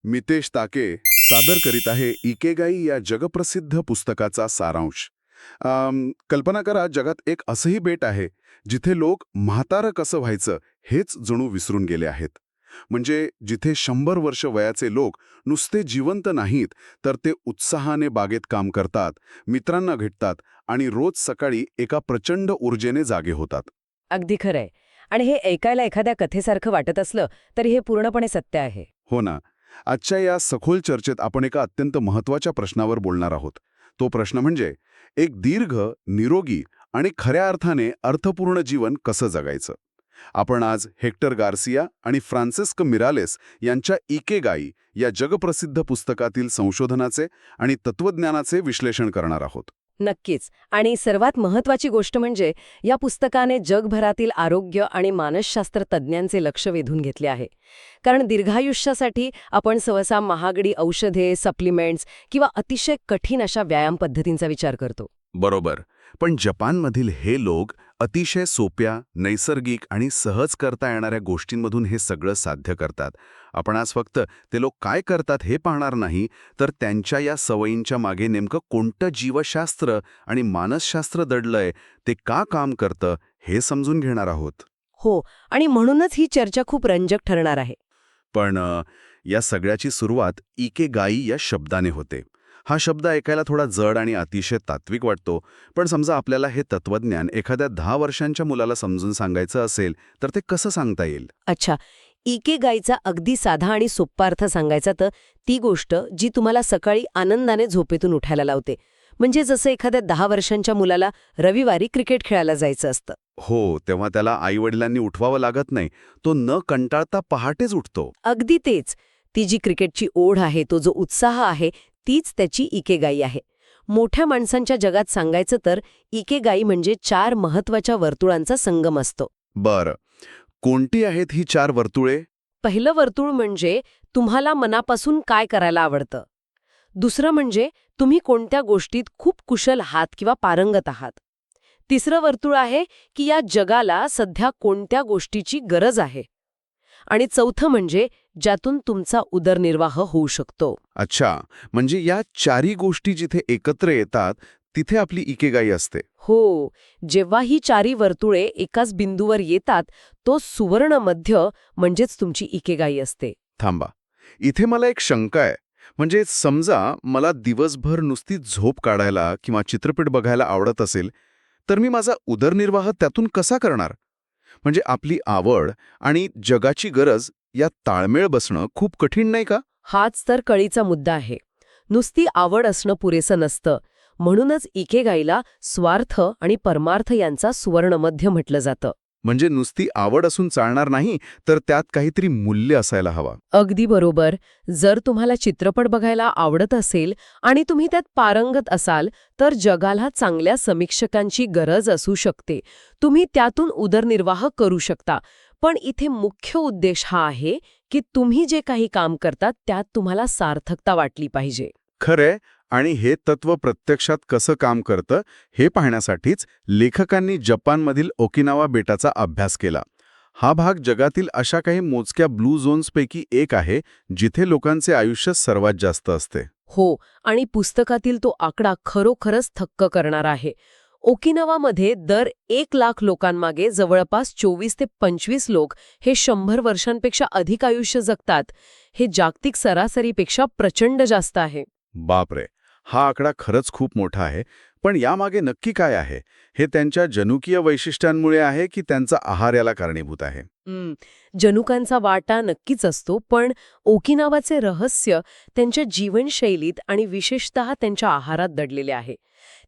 मितेश ताके सादर करीत आहे इकेगाई या जगप्रसिद्ध पुस्तकाचा सारांश. कल्पना करा, जगात एक असंही बेट आहे जिथे लोक म्हातारं कसं व्हायचं हेच जणू विसरून गेले आहेत. म्हणजे जिथे 100 वर्ष वयाचे लोक नुसते जिवंत नाहीत, तर ते उत्साहाने बागेत काम करतात, मित्रांना भेटतात आणि रोज सकाळी एका प्रचंड ऊर्जेने जागे होतात. अगदी खरंय. आणि हे ऐकायला एखाद्या कथेसारखं वाटत असलं तरी हे पूर्णपणे सत्य आहे. हो ना. आजच्या या सखोल चर्चेत आपण एका अत्यंत महत्त्वाच्या प्रश्नावर बोलणार आहोत. तो प्रश्न म्हणजे एक दीर्घ, निरोगी आणि खऱ्या अर्थाने अर्थपूर्ण जीवन कसं जगायचं. आपण आज हेक्टर गार्सिया आणि फ्रान्सिस्क मिरालेस यांच्या इकेगाई या जगप्रसिद्ध पुस्तकातील संशोधनाचे आणि तत्वज्ञानाचे विश्लेषण करणार आहोत. नक्कीच. आणि सर्वात महत्वाची गोष्ट म्हणजे या पुस्तकाने जगभरातील आरोग्य आणि मानसशास्त्र तज्ज्ञांचे लक्ष वेधून घेतले आहे. कारण दीर्घायुष्यासाठी आपण सहसा महागडी औषधे, सप्लिमेंट्स किंवा अतिशय कठीण अशा व्यायाम पद्धतींचा विचार करतो. बरोबर. पण जपानमधील हे लोक अतिशय सोप्या, नैसर्गिक आणि सहज करता येणाऱ्या गोष्टींमधून हे सगळं साध्य करतात. आपण आज फक्त ते लोक काय करतात हे पाहणार नाही, तर त्यांच्या या सवयींच्या मागे नेमकं कोणतं जीवशास्त्र आणि मानसशास्त्र दडलंय, ते का काम करतं हे समजून घेणार आहोत. हो, आणि म्हणूनच ही चर्चा खूप रंजक ठरणार आहे. पण या सगळ्याची सुरुवात इकेगाई या शब्दाने होते. हा शब्द ऐकायला थोडा जड आणि अतिशय तात्विक वाटतो, पण समजा आपल्याला हे तत्वज्ञान एखाद्या 10 वर्षांच्या मुलाला समजून सांगायचं असेल, तर ते कसं सांगता येईल? अच्छा, इकेगाईचा अगदी साधा आणि सोप्पा अर्थ सांगायचा तर ती गोष्ट जी तुम्हाला सकाळी आनंदाने झोपेतून उठायला लावते. म्हणजे जसं एखाद्या 10 वर्षांच्या मुलाला रविवारी क्रिकेट खेळायला जायचं असतं. हो, तेव्हा त्याला आईवडिलांनी उठवावं लागत नाही. तो न कंटाळता पहाटेच उठतो. अगदी तेच. ती जी क्रिकेटची ओढ आहे, तो जो उत्साह आहे, तीच त्याची इकेगाई आहे. मोठ्या माणसांच्या जगात सांगायचं तर इकेगाई म्हणजे 4 महत्वाच्या वर्तुळांचा संगम असतो. बरं. कोणती आहेत ही 4 वर्तुळे? पहिलं वर्तुळ म्हणजे तुम्हाला मनापासून काय करायला आवडतं. दुसरं म्हणजे तुम्ही कोणत्या गोष्टीत खूप कुशल आहात किंवा पारंगत आहात. तिसरं वर्तुळ आहे की या जगाला सध्या कोणत्या गोष्टीची गरज आहे. आणि चौथं म्हणजे ज्यातून तुमचा उदरनिर्वाह होऊ शकतो. अच्छा, म्हणजे या 4ही गोष्टी जिथे एकत्र येतात, तिथे आपली इकेगाई असते. हो, जेव्हा ही 4ही वर्तुळे एकाच बिंदूवर येतात, तो सुवर्ण मध्य म्हणजेच तुमची इकेगाई असते. थांबा. इथे मला एक शंका आहे. म्हणजे समजा मला दिवसभर नुसती झोप काढायला किंवा चित्रपट बघायला आवडत असेल, तर मी माझा उदरनिर्वाह त्यातून कसा करणार? म्हणजे आपली आवड आणि जगाची गरज यात ताळमेळ बसणं खूप कठीण नाही का? हाच तर कळीचा मुद्दा आहे. नुसती आवड असणं पुरेसं नसतं. म्हणूनच इकेगाईला स्वार्थ आणि परमार्थ यांचा सुवर्णमध्य म्हटलं जातं. म्हणजे नुसती आवड असून चालणार नाही, तर त्यात काहीतरी मूल्य असायला हवा. अगदी बरोबर. जर तुम्हाला चित्रपट बघायला आवडत असेल आणि तुम्ही त्यात पारंगत असाल, तर जगाला चांगल्या समीक्षकांची गरज असू शकते. तुम्ही त्यातून उदरनिर्वाह करू शकता. पण इथे मुख्य उद्देश हा आहे की तुम्ही जे काही काम करतात त्यात तुम्हाला सार्थकता वाटली पाहिजे. खरंय. आणि हे तत्व प्रत्यक्षात कसं काम करतं हे पाहण्यासाठीच लेखकांनी जपानमधील ओकिनावा बेटाचा अभ्यास केला. हा भाग जगातील अशा काही मोजक्या ब्लू झोन्सपैकी एक आहे जिथे लोकांचे आयुष्य सर्वात जास्त असते. हो, आणि पुस्तकातील तो आकडा खरोखरच थक्क करणारा आहे. ओकिनावामध्ये दर 1,00,000 लोकांमागे जवळपास 24 ते 25 लोक हे 100 वर्षांपेक्षा अधिक आयुष्य जगतात. हे जागतिक सरासरीपेक्षा प्रचंड जास्त आहे. बापरे, हा आकडा खरंच खूप मोठा आहे. पण यामागे नक्की काय आहे? हे त्यांच्या जनुकीय वैशिष्ट्यांमुळे आहे की त्यांचा आहार याला कारणीभूत आहे? जनुकांचा वाटा नक्कीच असतो, पण ओकिनावाचे रहस्य त्यांच्या जीवनशैलीत आणि विशेषतः त्यांच्या आहारात दडलेले आहे.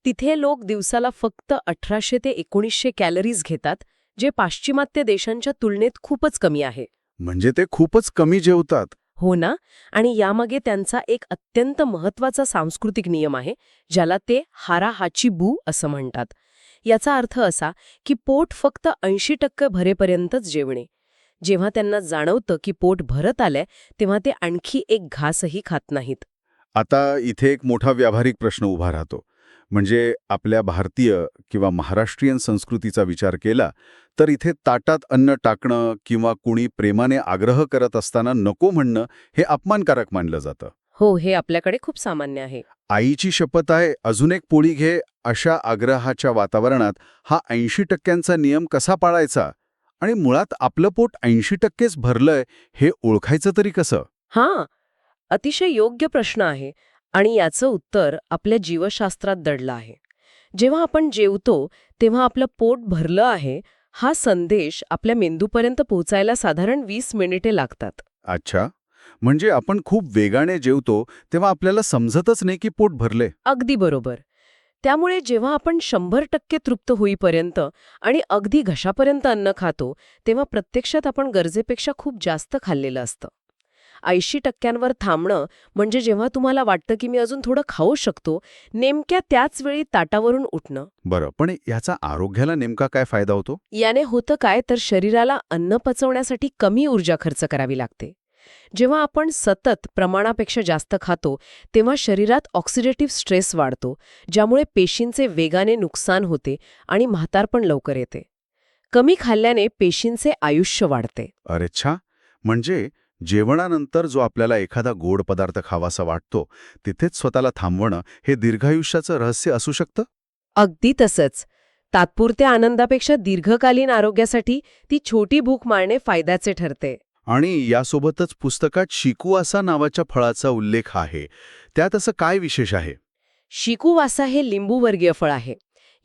तिथे लोक दिवसाला फक्त 1800 ते 1900 कॅलरीज घेतात, जे पाश्चिमात्य देशांच्या तुलनेत खूपच कमी आहे. म्हणजे ते खूपच कमी जेवतात. हो ना. आणि यामागे त्यांचा एक अत्यंत महत्वाचा सांस्कृतिक नियम आहे, ज्याला ते हारा हाची-बू असं म्हणतात. याचा अर्थ असा की पोट फक्त 80% भरेपर्यंतच जेवणे. जेव्हा त्यांना जाणवतं की पोट भरत आलंय, तेव्हा ते आणखी एक घासही खात नाहीत. आता इथे एक मोठा व्यावहारिक प्रश्न उभा राहतो. म्हणजे आपल्या भारतीय किंवा महाराष्ट्रीयन संस्कृतीचा विचार केला तर इथे ताटात अन्न टाकणं किंवा कुणी प्रेमाने आग्रह करत असताना नको म्हणणं हे अपमानकारक मानलं जातं. हो, हे आपल्याकडे खूप सामान्य आहे. आईची शपथ आहे अजून एक पोळी घे अशा आग्रहाच्या वातावरणात हा 80% नियम कसा पाळायचा आणि मुळात आपलं पोट 80%च भरलंय हे ओळखायचं तरी कसं? हां, अतिशय योग्य प्रश्न आहे आणि याचं उत्तर आपल्या जीवशास्त्रात दडलं आहे. जेव्हा आपण जेवतो तेव्हा आपलं पोट भरलं आहे हा संदेश आपल्या मेंदूपर्यंत पोहोचायला साधारण 20 मिनिटे लागतात. अच्छा, म्हणजे आपण खूप वेगाने जेवतो तेव्हा आपल्याला समजतच नाही की पोट भरले. अगदी बरोबर. त्यामुळे जेव्हा आपण 100% तृप्त होईपर्यंत आणि अगदी घशापर्यंत अन्न खातो तेव्हा प्रत्यक्षात आपण गरजेपेक्षा खूप जास्त खाल्लेलं असतं. 80% थांबणं म्हणजे जेव्हा तुम्हाला वाटतं की मी अजून थोडं खाऊ शकतो, नेमक्या त्याच वेळी ताटावरून उठणं. बरं, पण याचा आरोग्याला नेमका काय फायदा होतो? याने होतं काय तर शरीराला अन्न पचवण्यासाठी कमी ऊर्जा खर्च करावी लागते. जेव्हा आपण सतत प्रमाणापेक्षा जास्त खातो तेव्हा शरीरात ऑक्सिडेटिव्ह स्ट्रेस वाढतो, ज्यामुळे पेशींचे वेगाने नुकसान होते आणि म्हातारपण लवकर येते. कमी खाल्ल्याने पेशींचे आयुष्य वाढते. अरे छा, म्हणजे जेवणानंतर जो आपल्याला एखादा गोड पदार्थ खावासा वाटतो तिथेच स्वतःला थांबवणं हे दीर्घायुष्याचं रहस्य असू शकतं? अगदी तसंच. तात्पुरत्या आनंदापेक्षा दीर्घकालीन आरोग्यासाठी ती छोटी भूक मारणे फायद्याचे ठरते. आणि यासोबतच पुस्तकात शिकुवासा नावाच्या फळाचा उल्लेख आहे. त्यात असं काय विशेष आहे? शिकुवासा हे लिंबूवर्गीय फळ आहे.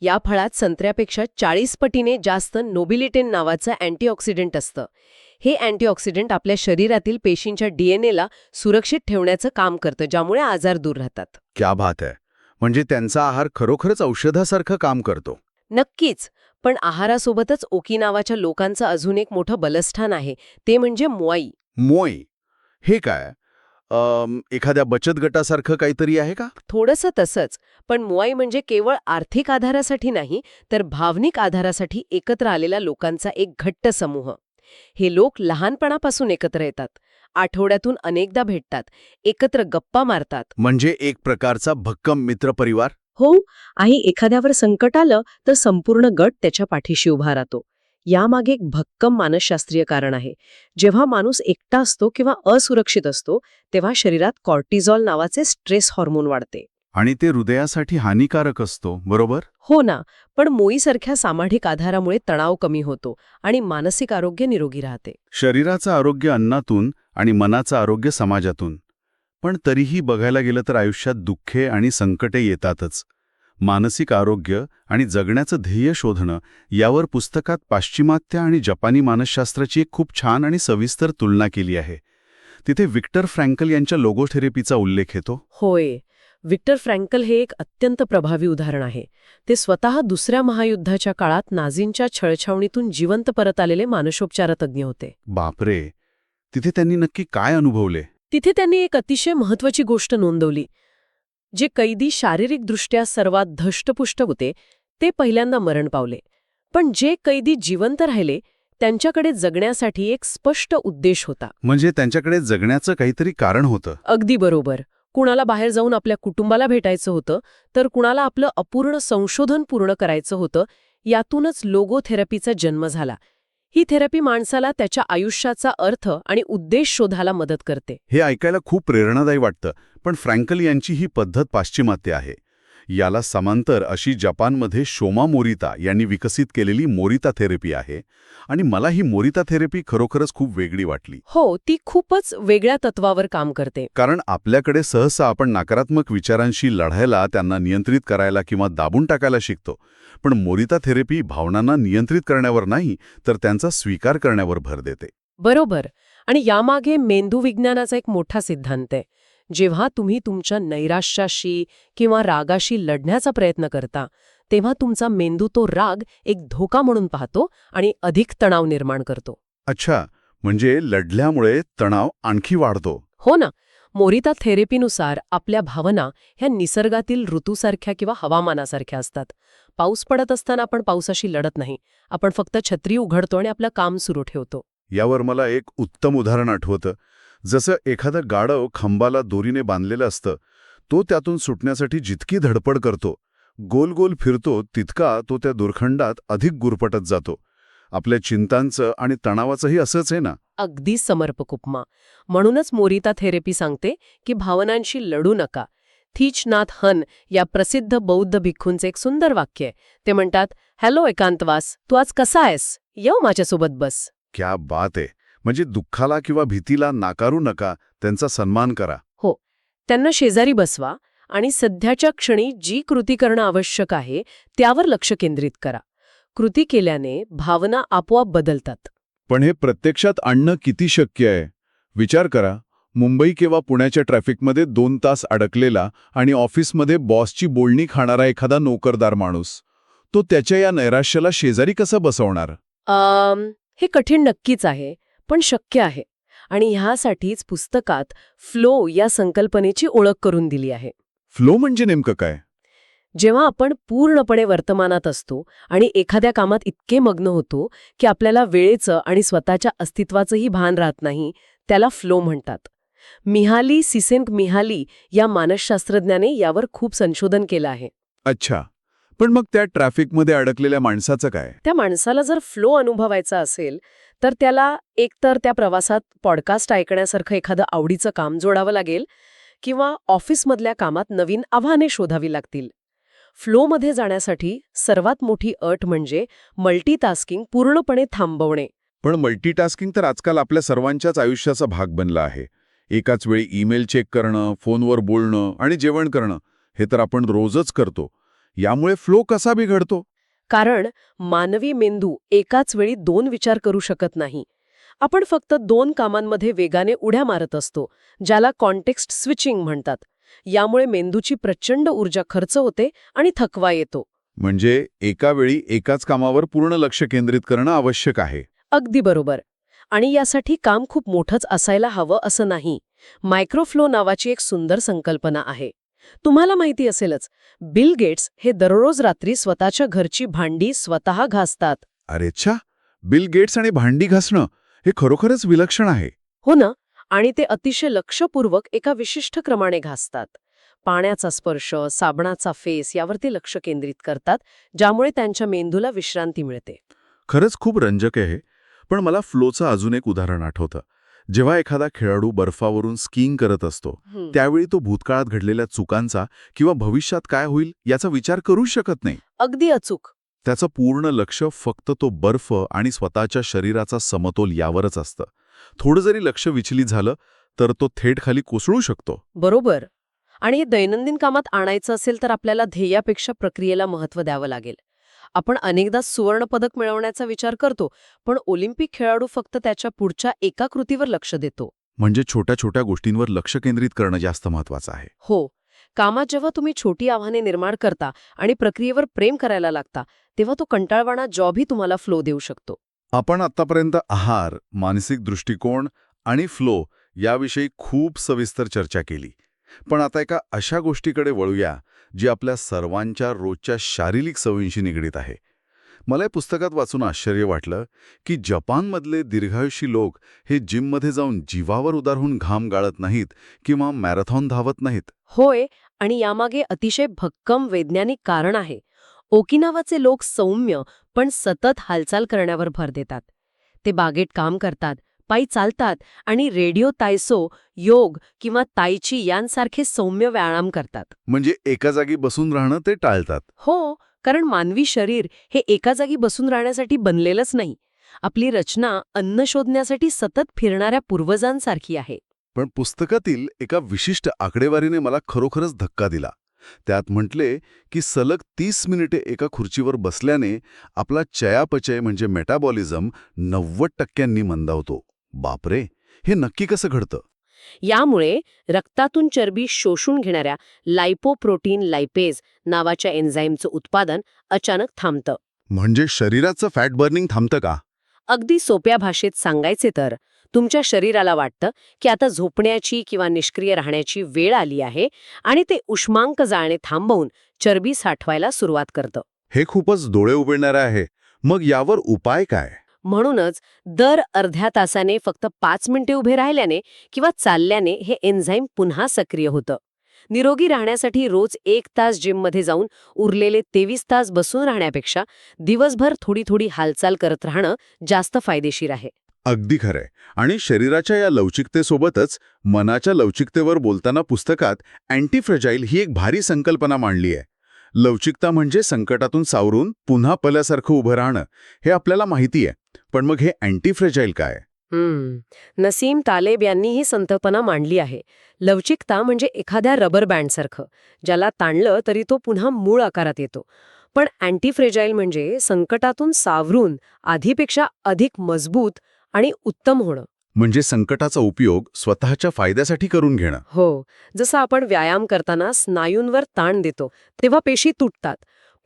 या फळात संत्र्यापेक्षा 40 पटीने जास्त नोबिलिटेन नावाचं अँटीऑक्सिडंट असतं. हे अँटीऑक्सिडंट आपल्या शरीरातील पेशींच्या डीएनएला सुरक्षित ठेवण्याचं काम करतं, ज्यामुळे आजार दूर राहतात. क्या बात आहे. म्हणजे त्यांचा आहार खरोखरच औषधासारखं काम करतो. नक्कीच. पण आहारासोबतच ओकी नावाच्या लोकांचं अजून एक मोठं बलस्थान आहे, ते म्हणजे मोआई. मोई हे काय? एखाद्या बचत गटासारखं काहीतरी आहे का? थोडंसं तसंच, पण मोआई म्हणजे केवळ आर्थिक आधारासाठी नाही, तर भावनिक आधारासाठी एकत्र आलेल्या लोकांचा एक घट्ट समूह. हे लोक लहानपणापासून एकत्र येतात, आठवड्यातून अनेकदा भेटतात, एकत्र गप्पा मारतात. म्हणजे एक प्रकारचा भक्कम मित्रपरिवार? हो, आणि एखाद्यावर संकट आलं तर संपूर्ण गट त्याच्या पाठीशी उभा राहतो. यामागे एक भक्कम मानसशास्त्रीय कारण आहे. जेव्हा माणूस एकटा असतो किंवा असुरक्षित असतो तेव्हा शरीरात कॉर्टिझॉल नावाचे स्ट्रेस हॉर्मोन वाढते. आणि ते हृदयासाठी हानिकारक असतो, बरोबर? हो ना, पण मोईसारख्या सामाजिक आधारामुळे तणाव कमी होतो आणि मानसिक आरोग्य निरोगी राहते. शरीराचं आरोग्य अन्नातून आणि मनाचं आरोग्य समाजातून. पण तरीही बघायला गेलं तर आयुष्यात दुःखे आणि संकटे येतातच. मानसिक आरोग्य आणि जगण्याचं ध्येय शोधणं यावर पुस्तकात पाश्चिमात्य आणि जपानी मानसशास्त्राची एक खूप छान आणि सविस्तर तुलना केली आहे. तिथे व्हिक्टर फ्रँकल यांच्या लोगोथेरपीचा उल्लेख येतो. होय, व्हिक्टर फ्रँकल हे एक अत्यंत प्रभावी उदाहरण आहे. ते स्वतः दुसऱ्या महायुद्धाच्या काळात नाझींच्या छळछावणीतून जिवंत परत आलेले मानसोपचारतज्ञ होते. बापरे, तिथे त्यांनी नक्की काय अनुभवले? तिथे त्यांनी एक अतिशय महत्त्वाची गोष्ट नोंदवली. जे कैदी शारीरिकदृष्ट्या सर्वात धष्टपुष्ट होते ते पहिल्यांदा मरण पावले, पण जे कैदी जिवंत राहिले त्यांच्याकडे जगण्यासाठी एक स्पष्ट उद्देश होता. म्हणजे त्यांच्याकडे जगण्याचं काहीतरी कारण होतं. अगदी बरोबर. कुणाला बाहेर जाऊन आपल्या कुटुंबाला भेटायचं होतं, तर कुणाला आपलं अपूर्ण संशोधन पूर्ण करायचं होतं. यातूनच लोगोथेरपीचा जन्म झाला. ही थेरपी माणसाला त्याच्या आयुष्याचा अर्थ आणि उद्देश शोधायला मदत करते. हे ऐकायला खूप प्रेरणादायी वाटतं, पण फ्रँकल यांची ही पद्धत पाश्चिमात्य आहे. याला समांतर अशी जपानमध्ये शोमा मोरिता यांनी विकसित केलेली मोरिता थेरपी आहे. आणि मला ही मोरिता थेरपी खरोखरच खूप वेगळी वाटली. हो, ती खूपच वेगळ्या तत्वावर काम करते. कारण आपल्याकडे सहसा आपण नकारात्मक विचारांशी लढायला, त्यांना नियंत्रित करायला किंवा दाबून टाकायला शिकतो. पण मोरिता थेरपी भावनांना नियंत्रित करण्यावर नाही, तर त्यांचा स्वीकार करण्यावर भर देते. बरोबर. आणि यामागे मेंदूविज्ञानाचा एक मोठा सिद्धांत आहे. जेव्हा तुम्ही तुमच्या नैराश्याशी किंवा रागाशी लढण्याचा प्रयत्न करता तेव्हा तुमचा मेंदू तो राग एक धोका म्हणून पाहतो आणि अधिक तणाव निर्माण करतो. अच्छा, म्हणजे लढल्यामुळे तणाव आणखी वाढतो. हो ना. मोरिता थेरपीनुसार आपल्या भावना ह्या निसर्गातील ऋतूसारख्या किंवा हवामानासारख्या असतात. पाऊस पडत असताना आपण पावसाशी लढत नाही, आपण फक्त छत्री उघडतो आणि आपलं काम सुरू ठेवतो. यावर मला एक उत्तम उदाहरण आठवतं. जसं एखादं गाढव खांबाला दोरीने बांधलेलं असतं, तो त्यातून सुटण्यासाठी जितकी धडपड करतो, गोल गोल फिरतो तितका तो त्या दोरखंडात अधिक गुरफटत जातो. आपल्या चिंतांचं आणि तणावाचंही असंच आहे ना. अगदी समर्पक उपमा. म्हणूनच मोरिता थेरपी सांगते की भावनांशी लढू नका. थीच नाथ हन या प्रसिद्ध बौद्ध भिक्खूंचे एक सुंदर वाक्य आहे. ते म्हणतात, हॅलो एकांतवास, तू आज कसा आहेस? येऊ माझ्यासोबत बस. क्या बात आहे. म्हणजे दुःखाला किंवा भीतीला नाकारू नका, त्यांचा सन्मान करा. हो, त्यांना शेजारी बसवा आणि सध्याच्या क्षणी जी कृती करणं आवश्यक आहे त्यावर लक्ष केंद्रित करा. कृती केल्याने भावना आपोआप बदलतात. पण हे प्रत्यक्षात आणणं किती शक्य आहे? विचार करा, मुंबई किंवा पुण्याच्या ट्रॅफिकमध्ये 2 तास अडकलेला आणि ऑफिसमध्ये बॉसची बोलणी खाणारा एखादा नोकरदार माणूस, तो त्याच्या या नैराश्याला शेजारी कसा बसवणार? हे कठीण नक्कीच आहे, पण शक्य आहे. आणि ह्यासाठीच पुस्तकात फ्लो या संकल्पनेची ओळख करून दिली आहे. फ्लो म्हणजे नेमकं काय? जेव्हा आपण पूर्णपणे वर्तमानात असतो आणि एखाद्या कामात इतके मग्न होतो की आपल्याला वेळेचं आणि स्वतःच्या अस्तित्वाचंही भान राहत नाही, त्याला फ्लो म्हणतात. मिहाली सिसेन्क-मिहाली या मानसशास्त्रज्ञाने यावर खूप संशोधन केलं आहे. अच्छा, पण मग त्या ट्रॅफिकमध्ये अडकलेल्या माणसाचं काय? त्या माणसाला जर फ्लो अनुभवायचा असेल तर त्याला एकतर त्या प्रवासात पॉडकास्ट ऐकण्यासारखं एखादं आवडीचं काम जोडावं लागेल किंवा ऑफिसमधल्या कामात नवीन आव्हाने शोधावी लागतील. फ्लोमध्ये जाण्यासाठी सर्वात मोठी अट म्हणजे मल्टीटास्किंग पूर्णपणे थांबवणे. पण मल्टीटास्किंग तर आजकाल आपल्या सर्वांच्याच आयुष्याचा भाग बनला आहे. एकाच वेळी ईमेल चेक करणं, फोनवर बोलणं आणि जेवण करणं, हे तर आपण रोजच करतो. यामुळे फ्लो कसा बिघडतो? कारण मानवी मेंदू एकाच वेळी 2 विचार करू शकत नाही. आपण फक्त 2 कामांमध्ये वेगाने उड्या मारत असतो, ज्याला कॉन्टेक्स्ट स्विचिंग म्हणतात. यामुळे मेंदूची प्रचंड ऊर्जा खर्च होते आणि थकवा येतो. म्हणजे एका वेळी एकाच कामावर पूर्ण लक्ष केंद्रित करणं आवश्यक आहे. अगदी बरोबर. आणि यासाठी काम खूप मोठंच असायला हवं असं नाही. मायक्रोफ्लो नावाची एक सुंदर संकल्पना आहे. तुम्हाला माहिती असेलच, बिल गेट्स हे दररोज रात्री स्वतःच्या घरची भांडी स्वतः घासतात. अरे छा, बिल गेट्स आणि भांडी घासणं हे खरोखरच विलक्षण आहे. हो ना? आणि ते अतिशय लक्षपूर्वक एका विशिष्ट क्रमाने घासतात. पाण्याचा स्पर्श, साबणाचा फेस यावर ते लक्ष केंद्रित करतात, ज्यामुळे त्यांच्या मेंदूला विश्रांती मिळते. खरंच खूप रंजक आहे. पण मला फ्लोचं अजून एक उदाहरण आठवतं. जेव्हा एखादा खेळाडू बर्फावरून स्कीइंग करत असतो, त्यावेळी तो भूतकाळात घडलेल्या चुकांचा किंवा भविष्यात काय होईल याचा विचार करू शकत नाही. अगदी अचूक. त्याचं पूर्ण लक्ष फक्त तो बर्फ आणि स्वतःच्या शरीराचा समतोल यावरच असतं. थोडं जरी लक्ष विचलित झालं तर तो थेट खाली कोसळू शकतो. बरोबर. आणि हे दैनंदिन कामात आणायचं असेल तर आपल्याला ध्येयापेक्षा प्रक्रियेला महत्त्व द्यावं लागेल. आपण अनेकदा सुवर्णपदक मिळवण्याचा विचार करतो, पण ऑलिम्पिक खेळाडू फक्त त्याच्या पुढच्या एका कृतीवर लक्ष देतो. म्हणजे छोट्या छोट्या गोष्टींवर लक्ष केंद्रित करणं जास्त महत्वाचं आहे. हो, कामात जेव्हा तुम्ही छोटी आव्हाने निर्माण करता आणि प्रक्रियेवर प्रेम करायला लागता, तेव्हा तो कंटाळवाणा जॉबही तुम्हाला फ्लो देऊ शकतो. आपण आतापर्यंत आहार, मानसिक दृष्टिकोन आणि फ्लो याविषयी खूप सविस्तर चर्चा केली. पण आता एका अशा गोष्टीकडे वळूया जी आपल्या सर्वांच्या रोजच्या शारीरिक सवयींशी निगडीत आहे. मला या पुस्तकात वाचून आश्चर्य वाटलं की जपानमधले दीर्घायुषी लोक हे जिममध्ये जाऊन जीवावर उदार होऊन घाम गाळत नाहीत किंवा मॅरेथॉन धावत नाहीत. होय, आणि यामागे अतिशय भक्कम वैज्ञानिक कारण आहे. ओकिनावाचे लोक सौम्य पण सतत हालचाल करण्यावर भर देतात. ते बागेत काम करतात, पायी चालतात आणि रेडिओ तायसो, योग किंवा ताईची यांसारखे सौम्य व्यायाम करतात. म्हणजे एका जागी बसून राहणं ते टाळतात. हो, कारण मानवी शरीर हे एका जागी बसून राहण्यासाठी बनलेलंच नाही. आपली रचना अन्न शोधण्यासाठी सतत फिरणाऱ्या पूर्वजांसारखी आहे. पण पुस्तकातील एका विशिष्ट आकडेवारीने मला खरोखरच धक्का दिला. त्यात म्हटले की सलग 30 मिनिटे एका खुर्चीवर बसल्याने आपला चयापचय म्हणजे मेटाबॉलिझम 90% मंदावतो. बापरे, हे नक्की कसं घडतं? यामुळे रक्तातून चरबी शोषून घेणाऱ्या लायपोप्रोटीन लायपेज नावाच्या एन्झाईमचं उत्पादन अचानक थांबतं. म्हणजे शरीराचं फॅट बर्निंग थांबतं का? अगदी सोप्या भाषेत सांगायचे तर तुमच्या शरीराला वाटतं की आता झोपण्याची किंवा निष्क्रिय राहण्याची वेळ आली आहे आणि ते उष्मांक जाळणे थांबवून चरबी साठवायला सुरुवात करतं. हे खूपच डोळे उघडणारं आहे. मग यावर उपाय काय? म्हणूनच दर अर्ध्या तासाने फक्त 5 मिनिटे उभे राहिल्याने किंवा चालल्याने हे एन्झाईम पुन्हा सक्रिय होतं. निरोगी राहण्यासाठी रोज 1 तास जिममध्ये जाऊन उरलेले 23 तास बसून राहण्यापेक्षा दिवसभर थोडी थोडी हालचाल करत राहणं जास्त फायदेशीर आहे. अगदी खरंय. आणि शरीराच्या या लवचिकतेसोबतच मनाच्या लवचिकतेवर बोलताना पुस्तकात अँटी फ्रजाईल ही एक भारी संकल्पना मांडली आहे. लवचिकता म्हणजे संकटातून सावरून पुन्हा पहिल्यासारखं उभं राहणं, हे आपल्याला माहिती आहे. पण मग हे अँटी फ्रजाईल काय? नसीम तालेब यांनी ही संकल्पना मांडली आहे. लवचिकता म्हणजे एखाद्या रबर बँडसारखं, ज्याला ताणलं तरी तो पुन्हा मूळ आकारात येतो. पण अँटी फ्रेजाईल म्हणजे संकटातून सावरून आधीपेक्षा अधिक मजबूत आणि उत्तम होणं. म्हणजे संकटाचा उपयोग स्वतःच्या फायद्यासाठी करून घेणं. हो, जसं आपण व्यायाम करताना स्नायूंवर ताण देतो तेव्हा पेशी तुटतात,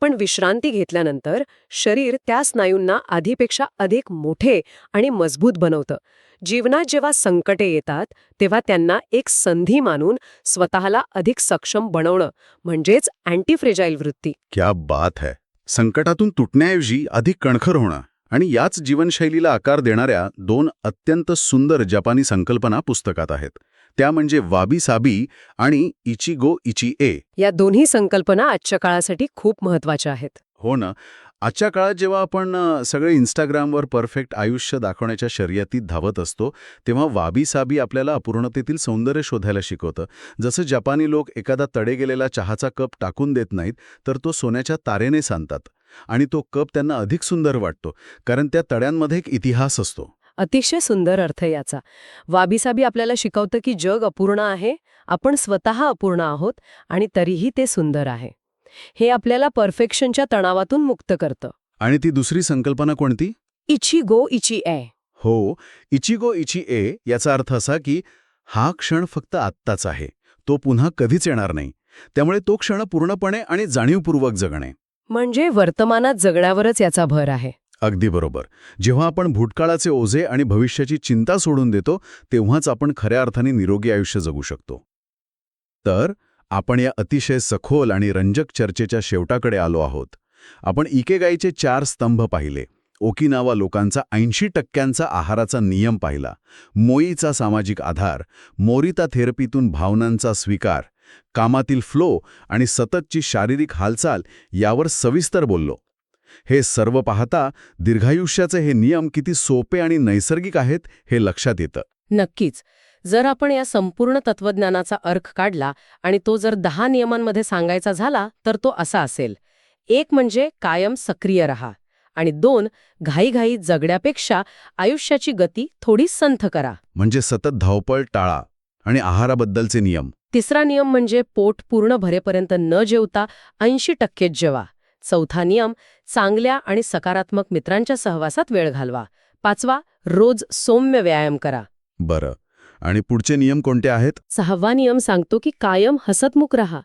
पण विश्रांती घेतल्यानंतर शरीर त्या स्नायूंना आधीपेक्षा अधिक मोठे आणि मजबूत बनवतं. जीवनात जेव्हा संकटे येतात तेव्हा त्यांना एक संधी मानून स्वतःला अधिक सक्षम बनवणं म्हणजेच अँटी फ्रेजाईल वृत्ती. क्या बात है. संकटातून तुटण्याऐवजी अधिक कणखर होणं. आणि याच जीवनशैलीला आकार देणाऱ्या 2 अत्यंत सुंदर जपानी संकल्पना पुस्तकात आहेत. त्या म्हणजे वाबी साबी आणि इचिगो इचिए. या दोन्ही संकल्पना आजच्या काळासाठी खूप महत्वाच्या आहेत. हो ना. आजच्या काळात जेव्हा आपण सगळे इंस्टाग्रामवर परफेक्ट आयुष्य दाखवण्याच्या शर्यतीत धावत असतो, तेव्हा वाबी साबी आपल्याला अपूर्णतेतील सौंदर्य शोधायला शिकवतं. जसं जपानी लोक एखादा तडे गेलेला चहाचा कप टाकून देत नाहीत, तर तो सोन्याच्या तारेने सांधतात. आणि तो कप त्यांना अधिक सुंदर वाटतो, कारण त्या तड्यांमध्ये एक इतिहास असतो. अतिशय सुंदर अर्थ याचा. वाबीसाबी आपल्याला शिकवतं की जग अपूर्ण आहे, आपण स्वतः अपूर्ण आहोत आणि तरीही ते सुंदर आहे. हे आपल्याला परफेक्शनच्या तणावातून मुक्त करतं. आणि ती दुसरी संकल्पना कोणती? इचिगो इचिए. हो, इचिगो इचिए याचा अर्थ असा की हा क्षण फक्त आत्ताच आहे, तो पुन्हा कधीच येणार नाही. त्यामुळे तो क्षण पूर्णपणे आणि जाणीवपूर्वक जगणे. म्हणजे वर्तमानात जगण्यावरच याचा भर आहे. अगदी बरोबर. जेव्हा आपण भूतकाळाचे ओझे आणि भविष्याची चिंता सोडून देतो, तेव्हाच आपण खऱ्या अर्थाने निरोगी आयुष्य जगू शकतो. तर आपण या अतिशय सखोल आणि रंजक चर्चेच्या शेवटाकडे आलो आहोत. आपण इकेगाईचे 4 स्तंभ पाहिले. ओकिनावा लोकांचा 80% आहाराचा नियम पाहिला. मोईचा सामाजिक आधार, मोरिता थेरपीतून भावनांचा स्वीकार, कामातील फ्लो आणि सततची शारीरिक हालचाल यावर सविस्तर बोललो. हे सर्व पाहता दीर्घायुष्याचे हे नियम किती सोपे आणि नैसर्गिक आहेत हे लक्षात येतं. नक्कीच. जर आपण या संपूर्ण तत्वज्ञानाचा अर्थ काढला आणि तो जर 10 नियमांमध्ये सांगायचा झाला तर तो असा असेल. 1 म्हणजे कायम सक्रिय रहा आणि 2 घाईघाई जगण्यापेक्षा आयुष्याची गती थोडी संथ करा. म्हणजे सतत धावपळ टाळा. आणि आहाराबद्दलचे नियम. 3रा नियम म्हणजे पोट पूर्ण भरेपर्यंत न जेवता 80% जेवा. 4था नियम चांगल्या आणि सकारात्मक मित्रांच्या सहवासात वेळ घालवा. 5वा रोज सौम्य व्यायाम करा. बरं. आणि पुढचे नियम कोणते आहेत? 6वा नियम सांगतो की कायम हसतमुख रहा.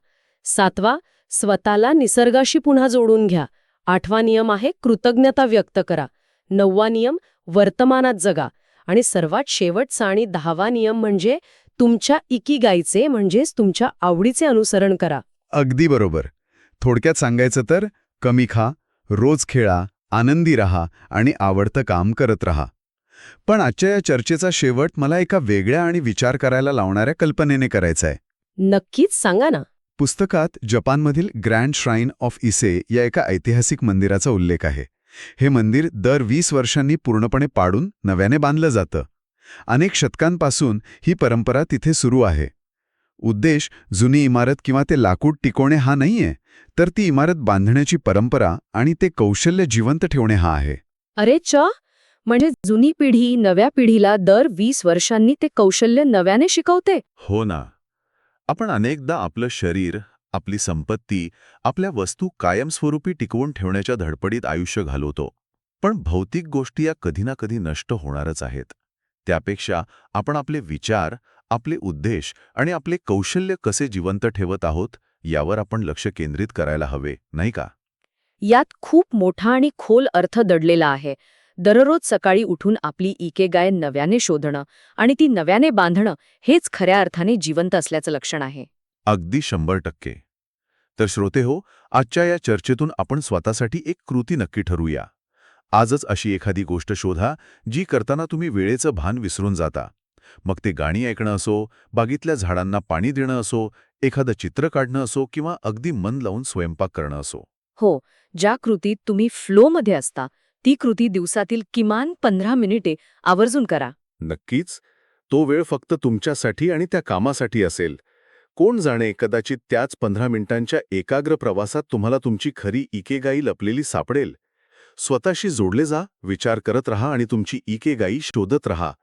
7वा स्वतःला निसर्गाशी पुन्हा जोडून घ्या. 8वा नियम आहे कृतज्ञता व्यक्त करा. 9वा नियम वर्तमानात जगा. आणि सर्वात शेवटचा आणि 10वा नियम म्हणजे तुमच्या इकिगाईचे म्हणजेच तुमच्या आवडीचे अनुसरण करा. अगदी बरोबर. थोडक्यात सांगायचं तर कमी खा, रोज खेळा, आनंदी रहा आणि आवडतं काम करत रहा. पण आजच्या या चर्चेचा शेवट मला एका वेगळ्या आणि विचार करायला लावणाऱ्या कल्पनेने करायचा आहे. नक्कीच सांगा ना. पुस्तकात जपानमधील ग्रँड श्राईन ऑफ इसे या एका ऐतिहासिक मंदिराचा उल्लेख आहे. हे मंदिर दर 20 वर्षांनी पूर्णपणे पाडून नव्याने बांधलं जातं. अनेक शतकांपासून ही परंपरा तिथे सुरू आहे. उद्देश जुनी इमारत किंवा ते लाकूड टिकवणे हा नाहीये, तर ती इमारत बांधण्याची परंपरा आणि ते कौशल्य जिवंत ठेवणे हा आहे. अरे म्हणजे जुनी पिढी नव्या पिढीला दर 20 वर्षांनी ते कौशल्य नव्याने शिकवते. हो ना. आपण अनेकदा आपलं शरीर, आपली संपत्ती, आपल्या वस्तू कायमस्वरूपी टिकवून ठेवण्याच्या धडपडीत आयुष्य घालवतो. पण भौतिक गोष्टी या कधी ना कधी नष्ट होणारच आहेत. त्यापेक्षा आपण आपले विचार, आपले उद्देश आणि आपले कौशल्य कसे जिवंत ठेवत आहोत यावर आपण लक्ष केंद्रित करायला हवे, नाही का? यात खूप मोठा आणि खोल अर्थ दडलेला आहे. दररोज सकाळी उठून आपली इकेगाय नव्याने शोधणं आणि ती नव्याने बांधणं हेच खऱ्या अर्थाने जिवंत असल्याचं लक्षण आहे. अगदी 100%. तर श्रोतेहो, आजच्या या चर्चेतून आपण स्वतःसाठी एक कृती नक्की ठरवूया. आजच अशी एखादी गोष्ट शोधा जी करताना तुम्ही वेळेचं भान विसरून जाता. मग ते गाणी ऐकणं असो, बागेतल्या झाडांना पाणी देणं असो, एखादं चित्र काढणं असो किंवा अगदी मन लावून स्वयंपाक करणं असो. हो, ज्या कृतीत तुम्ही फ्लोमध्ये असता ती कृती दिवसातील किमान 15 मिनिटे आवर्जून करा. नक्कीच. तो वेळ फक्त तुमच्यासाठी आणि त्या कामासाठी असेल. कोण जाणे, कदाचित त्याच 15 मिनिटांच्या एकाग्र प्रवासात तुम्हाला तुमची खरी इकेगाई लपलेली सापडेल. स्वतःशी जोडले जा, विचार करत रहा आणि तुमची इकेगाई शोधत रहा.